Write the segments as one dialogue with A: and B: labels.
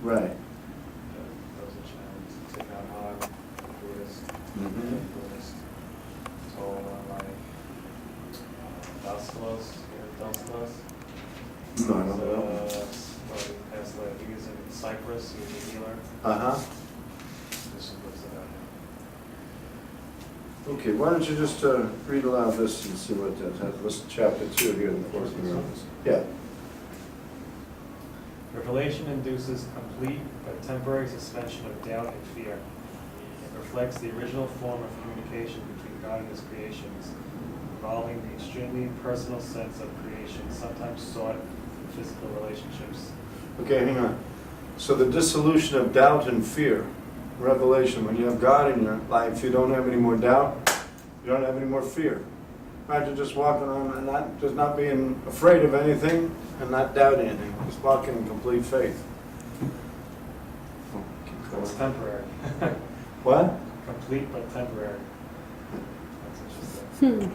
A: Right.
B: That was a challenge to take out hard, Buddhist,
A: Mm-hmm.
B: Buddhist, told like Dalskelos, Dalskelos.
A: No, I don't know.
B: Well, he passed away. I think he's in Cyprus. He was a healer.
A: Uh-huh.
B: There's some books about him.
A: Okay, why don't you just read aloud this and see what that has. Listen, chapter 2 here in the Course in Miracles. Yeah.
B: Revelation induces complete but temporary suspension of doubt and fear. It reflects the original form of communication between God and his creations, involving the extremely personal sense of creation, sometimes sought in physical relationships.
A: Okay, hang on. So the dissolution of doubt and fear, revelation, when you have God in your life, you don't have any more doubt, you don't have any more fear. Imagine just walking on and just not being afraid of anything and not doubting anything, just walking in complete faith. Oh, keep going.
B: It's temporary.
A: What?
B: Complete but temporary. That's interesting.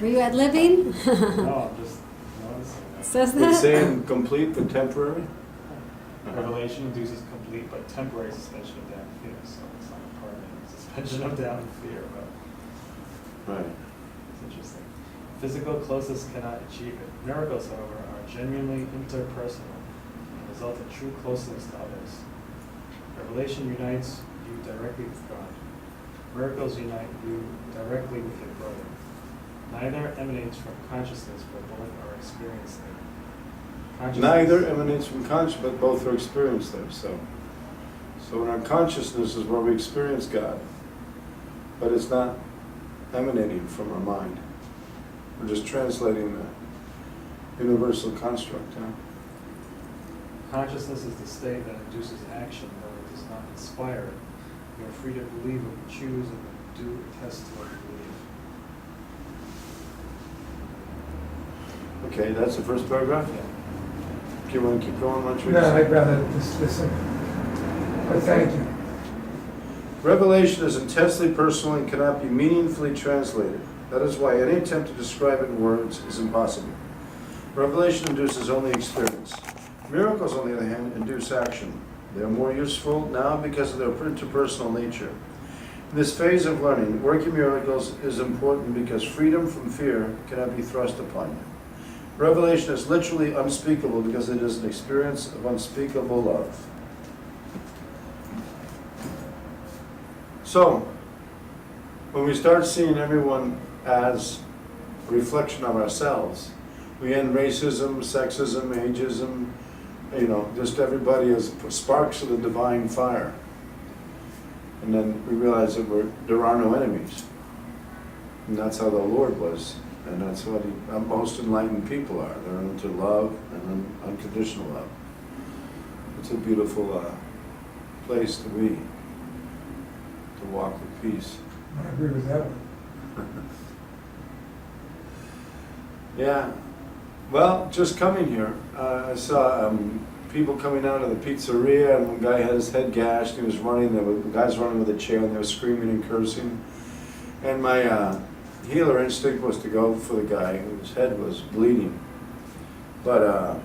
C: Were you ad libbing?
B: No, I'm just noticing that.
C: Says
A: It's
C: that?
A: saying complete but temporary?
B: Revelation induces complete but temporary suspension of doubt and fear, so it's not a permanent suspension of doubt and fear, but
A: Right.
B: it's interesting. Physical closeness cannot achieve it. Miracles, however, are genuinely interpersonal and result in true closeness to others. Revelation unites you directly with God. Miracles unite you directly with your brother. Neither emanates from consciousness, but both are experienced there.
A: Neither emanates from consciousness, but both are experienced there. So in our consciousness is where we experience God, but it's not emanating from our mind. We're just translating the universal construct. Huh?
B: Consciousness is the state that induces action, though it does not inspire it. You are free to believe what you choose and do attest to what you believe.
A: Okay, that's the first paragraph?
B: Yeah.
A: Do you want to keep going? Why don't you
D: No, I'd rather just listen. But thank you.
A: Revelation is intensely personal and cannot be meaningfully translated. That is why any attempt to describe it in words is impossible. Revelation induces only experience. Miracles, on the other hand, induce action. They are more useful now because of their interpersonal nature. In this phase of learning, working miracles is important because freedom from fear cannot be thrust upon you. Revelation is literally unspeakable because it is an experience of unspeakable love. So, when we start seeing everyone as a reflection of ourselves, we end racism, sexism, ageism, just everybody as sparks of the divine fire. And then we realize that there are no enemies. And that's how the Lord was. And that's what most enlightened people are. They're into love and unconditional love. It's a beautiful place to be, to walk with peace.
D: I agree with that one.
A: Yeah. Well, just coming here, I saw people coming out of the pizzeria, and one guy had his head gashed. He was running. The guys running with a chair, and they were screaming and cursing. And my healer instinct was to go for the guy whose head was bleeding. But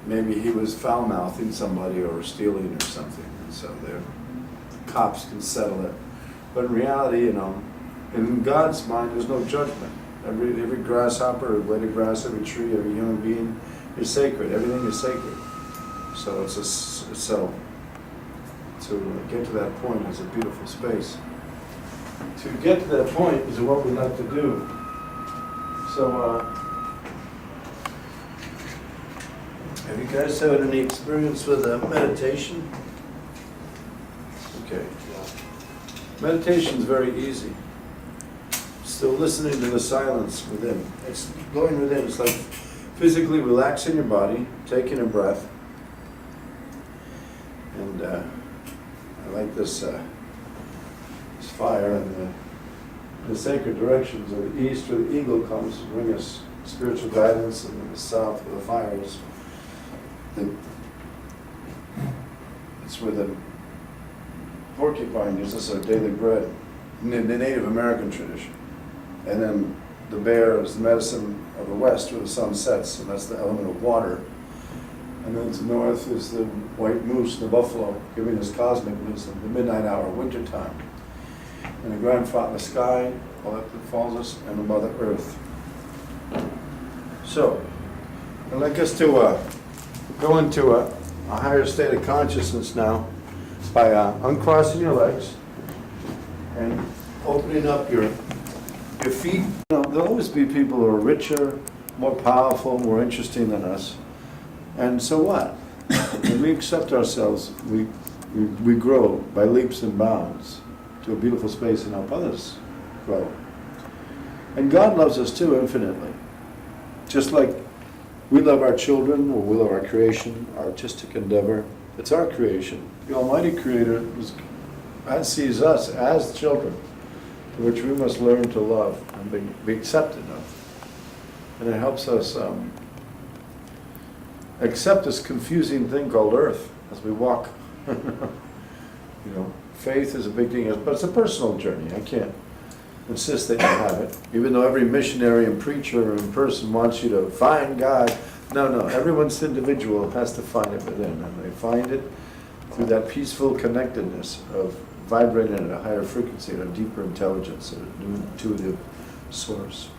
A: maybe he was foul-mouthing somebody or stealing or something, and so the cops can settle it. But in reality, in God's mind, there's no judgment. Every grasshopper, every blade of grass, every tree, every human being is sacred. Everything is sacred. So so to get to that point is a beautiful space. To get to that point is what we like to do. So, have you guys had any experience with meditation? Okay. Meditation is very easy. Still listening to the silence within. It's going within. It's like physically relaxing your body, taking a breath. And I like this fire and the sacred directions of the east where the eagle comes to bring us spiritual guidance, and the south where the fire is. It's where the porcupine gives us our daily bread in the Native American tradition. And then the bear is the medicine of the west where the sun sets, and that's the element of water. And then to the north is the white moose, the buffalo, giving us cosmic wisdom, the midnight hour, wintertime. And the grandfather in the sky, all that falls us, and the Mother Earth. So, I'd like us to go into a higher state of consciousness now by uncrossing your legs and opening up your feet. You know, there'll always be people who are richer, more powerful, more interesting than us. And so what? When we accept ourselves, we grow by leaps and bounds to a beautiful space and help others grow. And God loves us too infinitely. Just like we love our children, or we love our creation, our artistic endeavor. It's our creation. The Almighty Creator sees us as children, which we must learn to love and be accepted of. And it helps us accept this confusing thing called Earth as we walk. You know, faith is a big thing, but it's a personal journey. I can't insist that you have it, even though every missionary and preacher and person wants you to find God. No, everyone's individual has to find it within, and they find it through that peaceful connectedness of vibrating at a higher frequency, at a deeper intelligence, at a new intuitive source.